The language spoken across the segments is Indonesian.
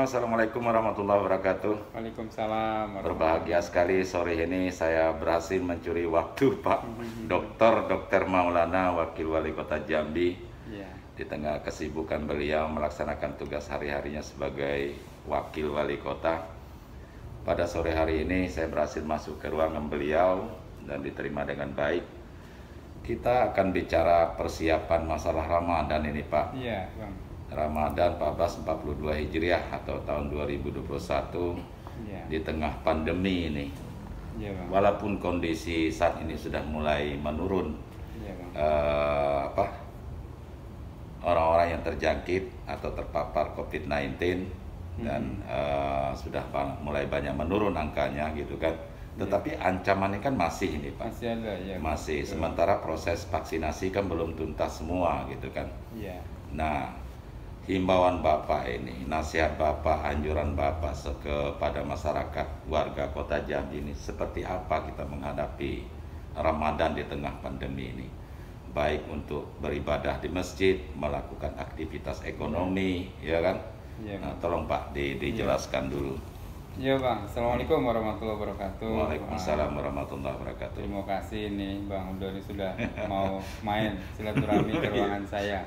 semua, Assalamualaikum warahmatullahi wabarakatuh. Waalaikumsalam Berbahagia sekali sore ini saya berhasil mencuri waktu Pak Dr. Maulana, Wakil Wali Kota Jambi. Ya. Di tengah kesibukan beliau melaksanakan tugas hari-harinya sebagai Wakil Wali Kota. Pada sore hari ini saya berhasil masuk ke ruangan beliau dan diterima dengan baik. Kita akan bicara persiapan masalah Ramadan ini Pak. Iya, Bang. Ramadan 1442 Hijriah atau tahun 2021 Iya. di tengah pandemi ini. Iya, Bang. Walaupun kondisi saat ini sudah mulai menurun, Iya, Bang. orang-orang yang terjangkit atau terpapar COVID-19 dan sudah mulai banyak menurun angkanya gitu kan. Tetapi ancamannya kan masih ini Pak. Masih ada, ya. Masih. Betul. Sementara proses vaksinasi kan belum tuntas semua gitu kan. Iya. Nah, himbauan Bapak ini, nasihat Bapak, anjuran Bapak kepada masyarakat warga Kota Jambi ini seperti apa kita menghadapi Ramadan di tengah pandemi ini, baik untuk beribadah di masjid, melakukan aktivitas ekonomi, ya kan? Iya, Nah, Bang. tolong Pak dijelaskan dulu. Iya, Bang. Assalamualaikum warahmatullahi wabarakatuh. Waalaikumsalam warahmatullahi wabarakatuh. Terima kasih nih Bang Udoni sudah mau main silaturahmi ke ruangan saya.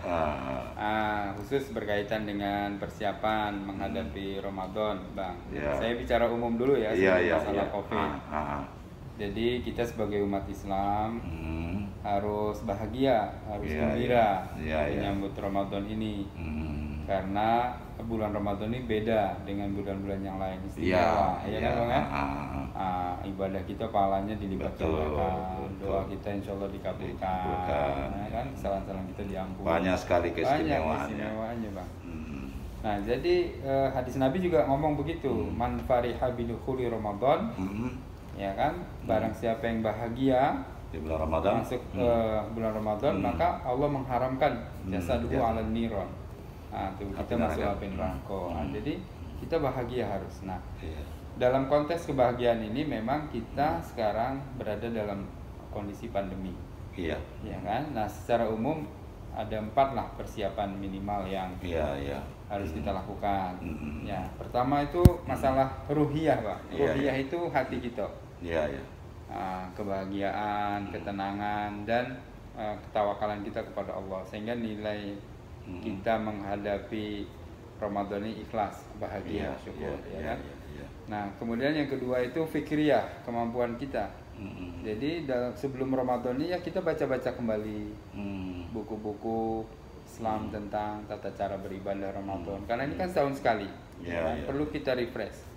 Khusus berkaitan dengan persiapan menghadapi Ramadan, Bang. Ya. Saya bicara umum dulu ya Iya, sebelum iya, masalah iya. COVID. Jadi kita sebagai umat Islam harus bahagia, harus Iya, gembira iya, iya. menyambut Ramadan ini. Karena bulan Ramadan ini beda dengan bulan-bulan yang lain, istimewa, ya kan Bang ya? Ibadah kita pahalanya dilipat gandakan, doa kita insya Allah dikabulkan, ya kan? Kesalahan-kesalahan kita diampuni. Banyak sekali Banyak keistimewaannya. keistimewaannya, Bang. Nah, jadi hadis Nabi juga ngomong begitu, man fariha bidukhuli Ramadan, ya kan? Barang siapa yang bahagia Di bulan Ramadan masuk bulan Ramadan, maka Allah mengharamkan jasaduhu ya. ala niron. Nah, tuh kita Api masuk neraka. api neraka. Nah, jadi kita bahagia harus. Nah, Iya. dalam konteks kebahagiaan ini memang kita sekarang berada dalam kondisi pandemi, Iya. ya kan? Nah, secara umum ada 4 lah persiapan minimal yang Iya, iya. harus kita lakukan. Mm-mm. Ya, pertama itu masalah ruhiyah, Pak. Iya, Ruhiyah itu hati kita. Iya, iya. Kebahagiaan, ketenangan, dan ketawakalan kita kepada Allah, sehingga nilai kita menghadapi Ramadan ini ikhlas, bahagia, Iya, syukur, iya, ya kan? iya, iya. Nah, kemudian yang kedua itu fikriyah, kemampuan kita. Jadi sebelum Ramadan ini ya kita baca-baca kembali buku-buku Islam tentang tata cara beribadah Ramadan. Karena ini kan setahun sekali, Iya, kan? iya. Perlu kita refresh.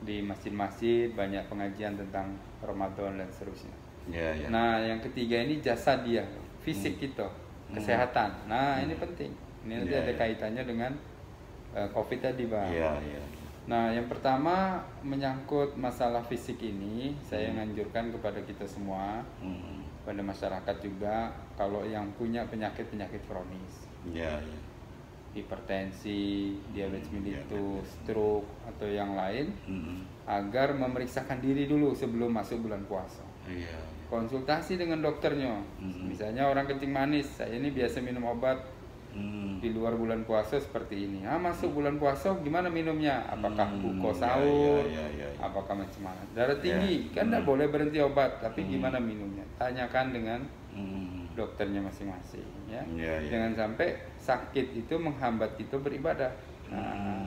Di masjid-masjid banyak pengajian tentang Ramadan dan seterusnya. Iya, iya. Nah, yang ketiga ini jasa dia, fisik kita, kesehatan. Nah, ini penting. Ini nanti Iya, ada iya. kaitannya dengan COVID tadi, Bang. Iya, iya. Nah, yang pertama menyangkut masalah fisik ini, saya menganjurkan kepada kita semua, pada masyarakat juga, kalau yang punya penyakit-penyakit kronis, Iya, iya. hipertensi, diabetes mellitus, diabetes. stroke, atau yang lain, agar memeriksakan diri dulu sebelum masuk bulan puasa. Iya. Konsultasi dengan dokternya. Misalnya orang kencing manis, saya ini biasa minum obat di luar bulan puasa seperti ini. Masuk bulan puasa gimana minumnya? Apakah buko sahur? Iya. Apakah macam mana? Darah tinggi, kan tidak boleh berhenti obat, tapi gimana minumnya? Tanyakan dengan dokternya masing-masing, ya. Iya, iya. Jangan sampai sakit itu menghambat kita beribadah. Nah,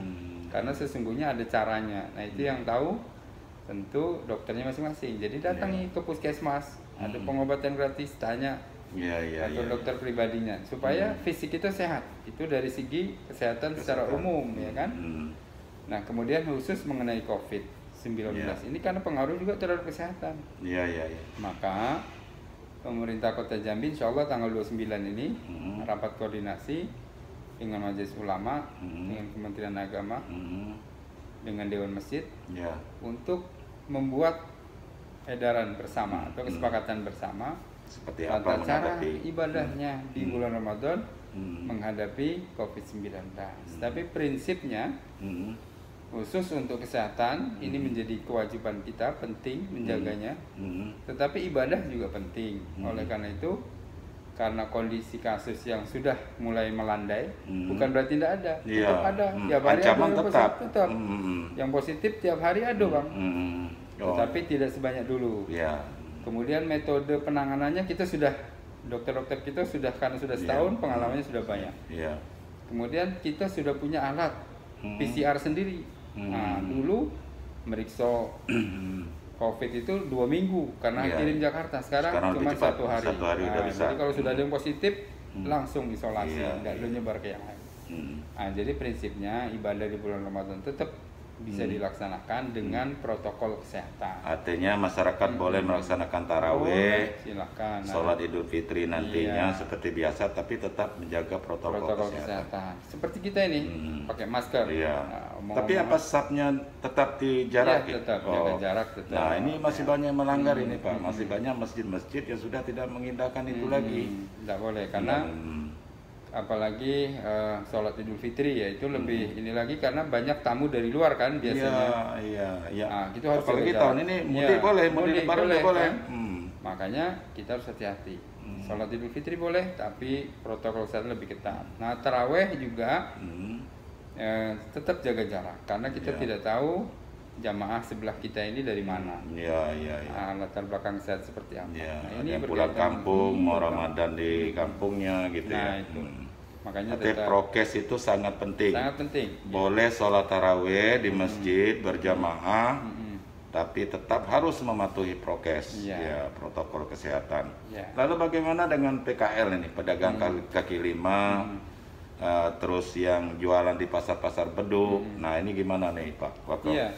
karena sesungguhnya ada caranya. Nah, itu yang tahu tentu dokternya masing-masing. Jadi datangi ke puskesmas, ada pengobatan gratis, tanya Iya, iya. atau Iya. dokter pribadinya supaya fisik kita sehat. Itu dari segi kesehatan secara umum, ya kan? Nah, kemudian khusus mengenai COVID-19 Iya. ini karena pengaruh juga terhadap kesehatan. Iya, iya, iya. Maka pemerintah Kota Jambi insya Allah tanggal 29 ini rapat koordinasi dengan Majelis Ulama, dengan Kementerian Agama, dengan Dewan Masjid Iya. untuk membuat edaran bersama atau kesepakatan bersama Seperti apa tata cara menghadapi ibadahnya di bulan Ramadan menghadapi COVID-19. Tapi prinsipnya khusus untuk kesehatan ini menjadi kewajiban kita, penting menjaganya. Tetapi ibadah juga penting. Oleh karena itu karena kondisi kasus yang sudah mulai melandai, bukan berarti tidak ada, Iya. tetap ada. Tiap hari Ancaman ada yang tetap. positif, tetap. Yang positif tiap hari ada, Bang. Oh. Tetapi tidak sebanyak dulu. Iya. Kemudian metode penanganannya kita sudah, dokter-dokter kita sudah, karena sudah setahun, pengalamannya sudah banyak. Iya. Kemudian kita sudah punya alat PCR sendiri. Nah, dulu meriksa COVID itu 2 minggu karena Iya. kirim Jakarta. Sekarang lebih cuma cepat, 1 hari. 1 hari udah bisa. Jadi kalau sudah ada yang positif, langsung isolasi, Iya, nggak iya. nyebar ke yang lain. Nah, jadi prinsipnya ibadah di bulan Ramadan tetap bisa dilaksanakan dengan protokol kesehatan. Artinya masyarakat boleh melaksanakan tarawih, Silakan. Nah, sholat Idul Fitri nantinya Iya. seperti biasa, tapi tetap menjaga protokol kesehatan. Seperti kita ini pakai masker. Iya. Nah, Tapi apa sapnya tetap dijaraki? Iya, tetap jaga jarak tetap. Nah, ini masih banyak yang melanggar ini, Pak. Masih banyak masjid-masjid yang sudah tidak mengindahkan itu lagi. Tidak boleh karena apalagi sholat Idul Fitri ya itu lebih ini lagi karena banyak tamu dari luar kan biasanya. Iya. Nah, itu harus apalagi jaga tahun jarak. ini Iya, mudik boleh, mudik lebaran boleh, boleh. kan? Makanya kita harus hati-hati. Sholat Idul Fitri boleh, tapi protokol kesehatan lebih ketat. Nah, taraweh juga tetap jaga jarak karena kita tidak tahu jamaah sebelah kita ini dari mana. Iya. Latar belakang sehat seperti apa. Ya, Nah, ada yang berkaitan pulang kampung, dengan- mau Ramadan di kampungnya gitu Nah, ya. itu. Makanya Tapi tetap prokes itu sangat penting. sangat penting. Boleh sholat taraweh di masjid berjamaah, tapi tetap harus mematuhi prokes, Iya. ya protokol kesehatan. Iya. Lalu bagaimana dengan PKL ini, pedagang kaki lima, terus yang jualan di pasar-pasar beduk? Nah ini gimana nih Pak Wako? Iya.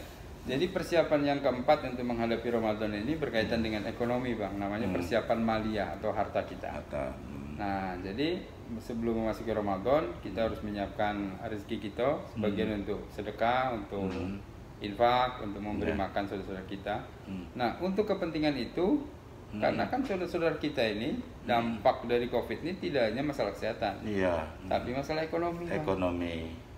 Jadi persiapan yang keempat untuk menghadapi Ramadan ini berkaitan dengan ekonomi, Bang. Namanya persiapan malia atau harta kita. Nah, jadi sebelum memasuki Ramadan, kita harus menyiapkan rezeki kita, sebagian untuk sedekah, untuk infak, untuk memberi makan saudara-saudara kita. Nah, untuk kepentingan itu, karena kan saudara-saudara kita ini, dampak dari COVID ini tidak hanya masalah kesehatan, Iya. tapi masalah ekonomi. Bang. Ekonomi.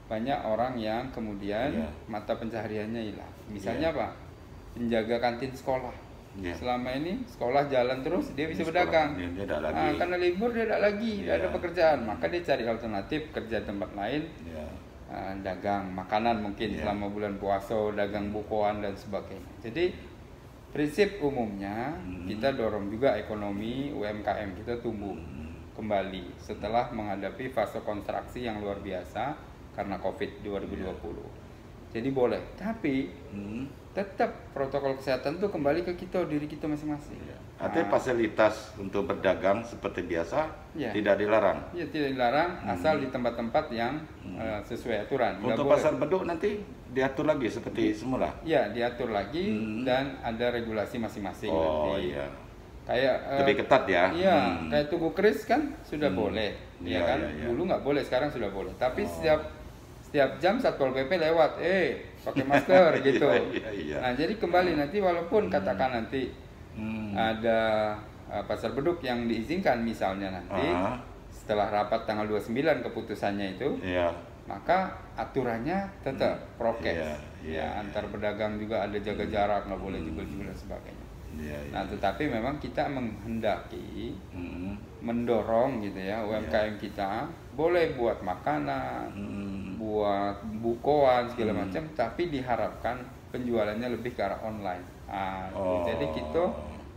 Banyak orang yang kemudian Iya. mata pencahariannya hilang. Misalnya apa? Penjaga kantin sekolah. Iya. Selama ini sekolah jalan terus, dia bisa Sekolah, berdagang. dia tidak lagi. Nah, karena libur dia tidak lagi, tidak Iya. ada pekerjaan. Maka dia cari alternatif kerja tempat lain, Iya. dagang makanan mungkin Iya. selama bulan puasa, dagang bukuan dan sebagainya. Jadi prinsip umumnya kita dorong juga ekonomi UMKM kita tumbuh kembali setelah menghadapi fase konstruksi yang luar biasa karena COVID 2020. Jadi boleh, tapi tetap protokol kesehatan itu kembali ke kita, diri kita masing-masing. Artinya fasilitas untuk berdagang seperti biasa Iya. tidak dilarang. Ya tidak dilarang asal di tempat-tempat yang sesuai aturan. Nggak Untuk boleh. pasar beduk nanti diatur lagi seperti semula. Ya diatur lagi dan ada regulasi masing-masing. Oh nanti. iya. Kayak Lebih ketat ya. Iya, kayak tugu keris kan sudah boleh, Iya, ya kan? iya, iya. Dulu nggak boleh, sekarang sudah boleh. Tapi setiap jam Satpol PP lewat, pakai masker gitu. Iya. Nah jadi kembali nanti walaupun katakan nanti ada pasar beduk yang diizinkan misalnya nanti setelah rapat tanggal 29 keputusannya itu, Iya. maka aturannya tetap prokes. Iya, Antar pedagang juga ada jaga jarak, nggak boleh jual-jual dan sebagainya. Iya. Nah, tetapi memang kita menghendaki mendorong gitu ya UMKM kita boleh buat makanan, buat bukoan segala macam, tapi diharapkan penjualannya lebih ke arah online. Jadi kita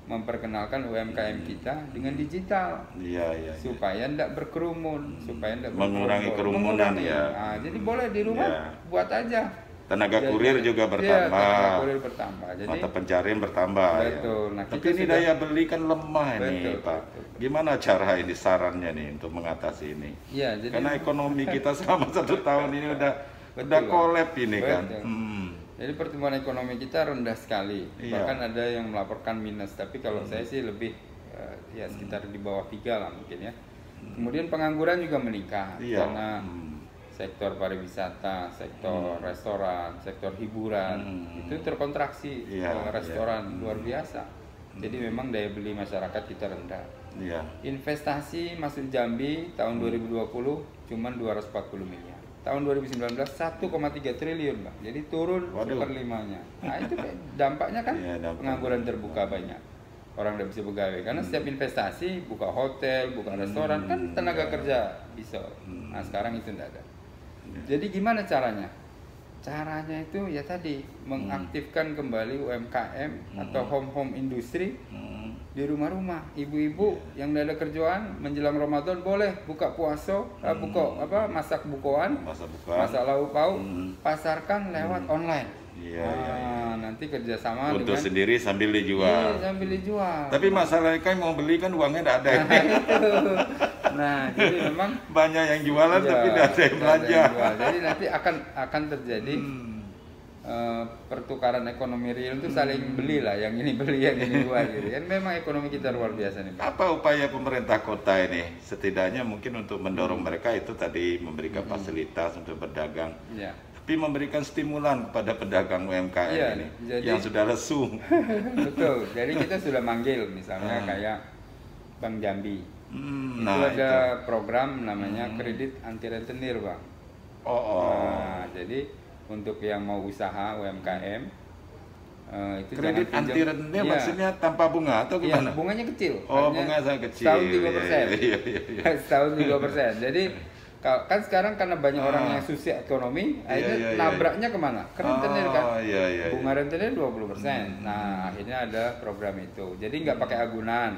memperkenalkan UMKM kita dengan digital. Iya. Supaya tidak berkerumun, supaya tidak Mengurangi kerumunan ya. Jadi boleh di rumah buat aja. Tenaga kurir juga bertambah. Tenaga kurir bertambah. Jadi Mata pencarian bertambah. betul. Ya. Nah, Tapi kita ini sudah- daya beli kan lemah ini, Betul, Pak. betul. Gimana cara ini sarannya nih untuk mengatasi ini? ya, jadi Karena ekonomi kita selama 1 tahun ini udah Betul. kolab ini kan. Betul. Jadi pertumbuhan ekonomi kita rendah sekali. Iya. Bahkan ada yang melaporkan minus. Tapi kalau saya sih lebih ya sekitar di bawah 3 lah mungkin ya. Kemudian pengangguran juga meningkat Iya. karena sektor pariwisata, sektor restoran, sektor hiburan itu terkontraksi. Iya, Restoran luar biasa. Jadi memang daya beli masyarakat kita rendah. Iya. Investasi masuk Jambi tahun 2020 cuma 240 miliar. Tahun 2019 1,3 triliun, Bang. Jadi turun Waduh. 1/5-nya. Nah, itu dampaknya kan Iya, dampak. pengangguran terbuka banyak. orang tidak bisa pegawai. Karena setiap investasi, buka hotel, buka restoran, kan tenaga kerja bisa. Nah sekarang itu tidak ada. Jadi gimana caranya? Caranya itu ya tadi mengaktifkan kembali UMKM atau home industri di rumah-rumah. Ibu-ibu yang tidak ada kerjaan menjelang Ramadan boleh buka puasa, masak bukoan, masak lauk pauk, pasarkan lewat online. Nanti kerjasama untuk dengan sendiri sambil dijual. Iya, sambil dijual. Tapi masalahnya kan mau beli kan uangnya tidak ada. Nah, jadi memang banyak yang jualan tapi tidak ada yang belanja. Jadi nanti akan terjadi pertukaran ekonomi real itu saling beli lah, yang ini beli yang ini jual gitu. Kan memang ekonomi kita luar biasa nih, Pak. Apa upaya pemerintah kota ini? Setidaknya mungkin untuk mendorong mereka itu tadi memberikan fasilitas untuk berdagang. Ya. Tapi memberikan stimulan kepada pedagang UMKM ini yang sudah lesu. Betul. Jadi kita sudah manggil misalnya kayak Bank Jambi. Itu ada program namanya kredit anti rentenir, Bang. Nah, jadi untuk yang mau usaha UMKM itu kredit anti rentenir maksudnya tanpa bunga atau gimana? Iya, bunganya kecil. Bunga sangat kecil. Setahun 3%. Setahun 3%. Jadi kan sekarang karena banyak orang yang susah ekonomi, akhirnya nabraknya kemana? Ke rentenir kan? Bunga rentenir 20%. Nah, akhirnya ada program itu. Jadi nggak pakai agunan.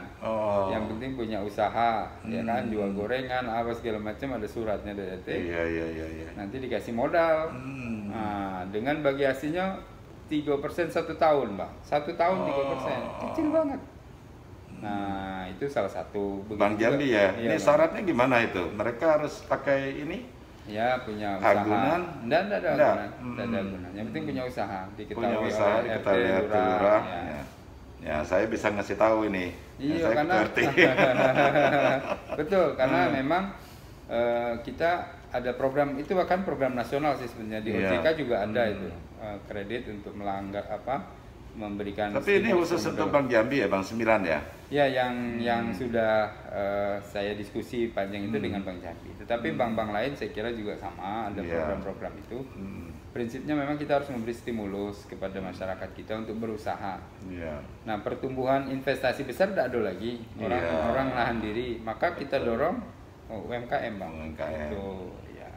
Yang penting punya usaha, ya kan? Jual gorengan, apa segala macam, ada suratnya dari RT. Nanti dikasih modal. Nah, dengan bagi hasilnya 3% 1 tahun, Bang. 1 tahun 3%. Kecil banget. Nah, itu salah satu. Bang Jambi ya. Ini syaratnya gimana itu? Mereka harus pakai ini? Ya, punya usaha. Agunan? Tidak ada agunan. Tidak ada agunan. Yang penting punya usaha. Punya usaha, diketahui RT Lurah. Ya, saya bisa ngasih tahu ini. Iya, karena betul, karena memang kita ada program itu, bahkan program nasional sih sebenarnya di OJK juga ada itu kredit untuk melanggar memberikan. Tapi ini khusus untuk Bank Jambi ya, Bang 9 ya? Ya, yang sudah saya diskusi panjang itu dengan Bank Jambi. Tetapi bank-bank lain saya kira juga sama, ada program-program itu. Prinsipnya memang kita harus memberi stimulus kepada masyarakat kita untuk berusaha. Nah, pertumbuhan investasi besar tidak ada lagi, orang nahan diri, maka kita dorong UMKM, Bang. Itu, ya.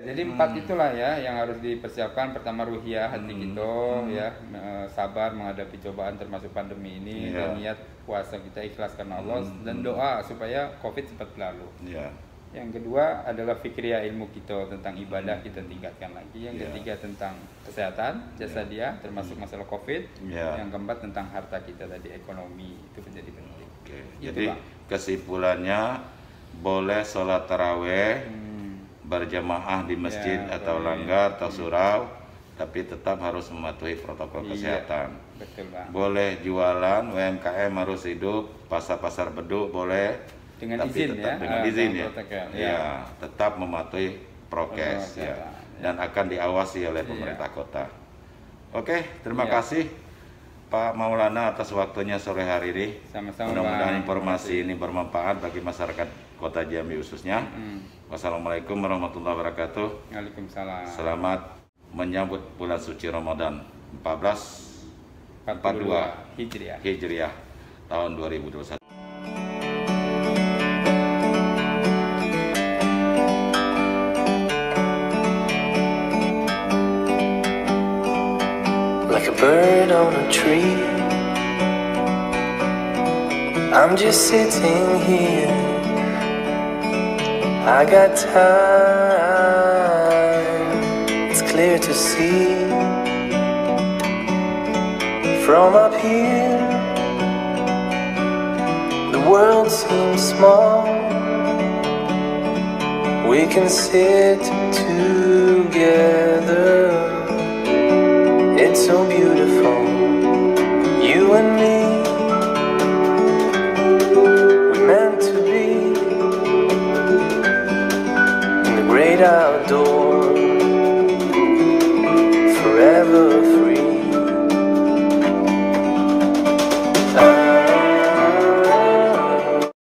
Jadi 4 itulah ya yang harus dipersiapkan. Pertama, ruhiyah hati kita, ya, sabar menghadapi cobaan termasuk pandemi ini, dan niat puasa kita ikhlas karena Allah, dan doa supaya COVID cepat berlalu. Yang kedua adalah fikriyah ilmu kita tentang ibadah kita tingkatkan lagi. Yang ketiga tentang kesehatan jasadiah termasuk masalah COVID. Yang keempat tentang harta kita tadi, ekonomi, itu menjadi penting. Jadi kesimpulannya boleh sholat taraweh berjamaah di masjid atau langgar atau surau, tapi tetap harus mematuhi protokol kesehatan. Betul, Bang. Boleh jualan, UMKM harus hidup, pasar-pasar beduk boleh, dengan tapi izin tetap dengan izin ya. Tetap mematuhi prokes dan akan diawasi oleh pemerintah kota. Oke, terima kasih Pak Maulana atas waktunya sore hari ini. Sama-sama. Mudah-mudahan informasi ini bermanfaat bagi masyarakat Kota Jambi khususnya. Wassalamualaikum warahmatullahi wabarakatuh. Waalaikumsalam. Selamat menyambut bulan suci Ramadan 1442 Hijriah tahun 2021. Like a bird on a tree, I'm just sitting here. I got time, it's clear to see. From up here, the world seems small. We can sit together. It's so beautiful, you and me.